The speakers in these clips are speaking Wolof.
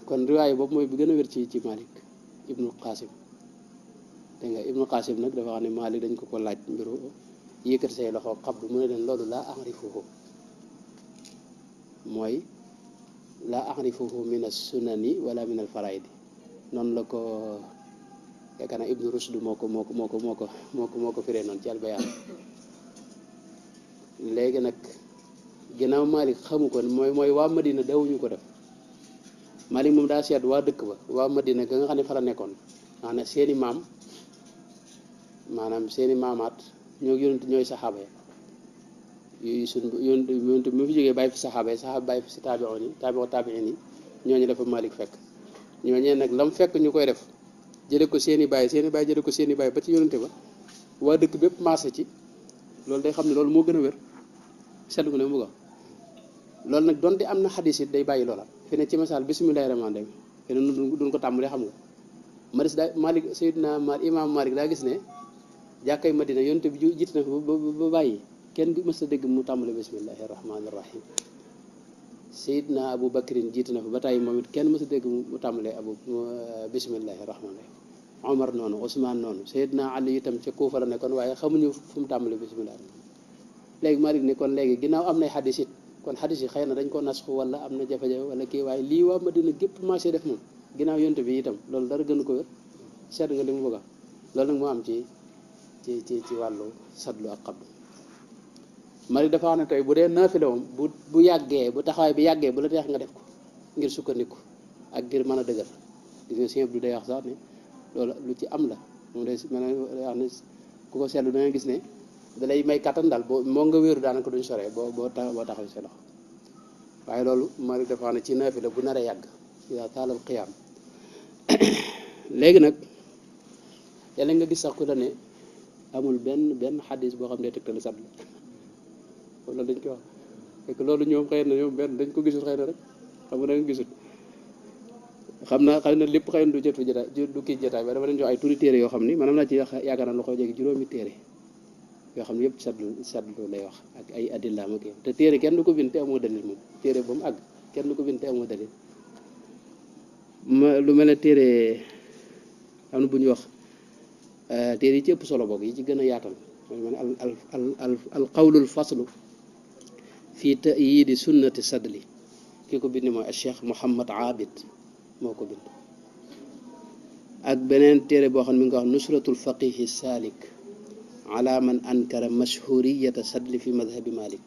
kon riwaay boobu mooy bi gën a wér ci Malik ibnu Qasim dégg nga ibnu Qasim nag dafa wax ne Malik dañ ko laaj mbiru yëkkati say loxo xabdu mu ne leen loolu laa arifuhu mooy laa arifuhu min as-sunani wala min al-faraidi noonu la ko yaakaar naa ibnu Rushd moo ko firee noonu ci albayaan léegi nag ginnaaw Malik xamu ko mooy waa Madina dawuñu ko def Malik moom daa seet waa dëkk ba waa Madina ga nga xam ne fa la nekkoon nga xam ne seeni maam maanaam seeni maamaat ñoo yonent ñooy saxaaba yi suñ yonent mu fi jógee bàyyi fi saxaaba yi saxaaba bàyyi fi si taabiin yi ñooñu dafa Malik fekk ñooñee nag lam fekk ñu koy def jële ko seeni baay jële ko seeni baay ba ci yonente ba waa dëkk bépp maase ci loolu day xam ne loolu moo gën a wér seetlu ko ne mu ko loolu nag donte am na xadis it day bàyyi loola fi ne ci misaal bismillahi rahmaani rahim fi ne duñ ko tàmbalee xam nga maris daa Malik Seydina Imam Malik daa gis ne jàkkay Madina yonente bi jiit na fa ba bàyyi kenn du mës a dégg mu tàmbale bismillahi rahmaani rahim Seydina Abu Bakrin jiit na fa ba tàyyi moom it kenn mës a dégg mu tàmbalee bismillahi rahmaani rahim Omar noonu Ousmane noonu Seydina Ali itam ca Kuufa la nekkoon waaye xamuñu fu mu tàmbalee bismillahi léegi Malik ne kon léegi ginnaaw am nay xadis it kon xadis yi xëy na dañ ko nasxu wala am na jafe-jafe wala kii waaye lii waa Madina gépp marché def moom ginnaaw yonte bi itam loolu dara gënu ko wér seet nga li mu bëgg a loolu nag moo am ci wàllu sadlu ak xabdu Malik dafa wax ne tey bu dee naafila moom bu yàggee bu taxawaay bi yàggee bu la neex nga def ko ngir sukkandiku ak ngir mën a dëgër gis nga sëñ bi day wax sax ne loolu lu ci am la moom day mën a wax ne ku ko seetlu da nga gis ne da lay may kattan daal moo nga wéeru daanaka duñ soree boo taxaw si loxo waaye loolu Malik dafa wax ne ci naafila bu naree yàgg yaa taalal xiyaam léegi nag yàlla nga gis sax ku la ne amul benn xadis boo xam ne tegtal sat la loolu dañ ko wax fekk loolu ñoom xëy na ñoom benn dañ ko gisul xëy na rek xam nga da nga gisul xam na lépp xëy na du jot fi jotaay du kii jotaay ba dama leen jox ay turi téere yoo xam ni maanaam naa ci yaakaar naa loxo jege juróomi téere yoo xam ne yëpp sadlu lay wax ak ay adillaam ak te téere kenn du ko bind te amoo dalil moom téere ba mu àgg kenn du ko bind te amoo dalil lu mel ne téere am na bu ñuy wax téere yi ci ëpp solo boog yi ci gën a yaatal al qawlul faslu fii ta'yiidi sunnati sadli kii ko bind mooy Cheikh Mouhamad Abid moo ko bind ak beneen téere boo xam ne mi ngi ko wax nusratul faqihi salik ala man ankara mashhuriyata sadli fi madhabi Malik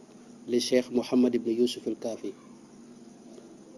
li Cheikh Mouhamad ibn Yusuf al Kaafi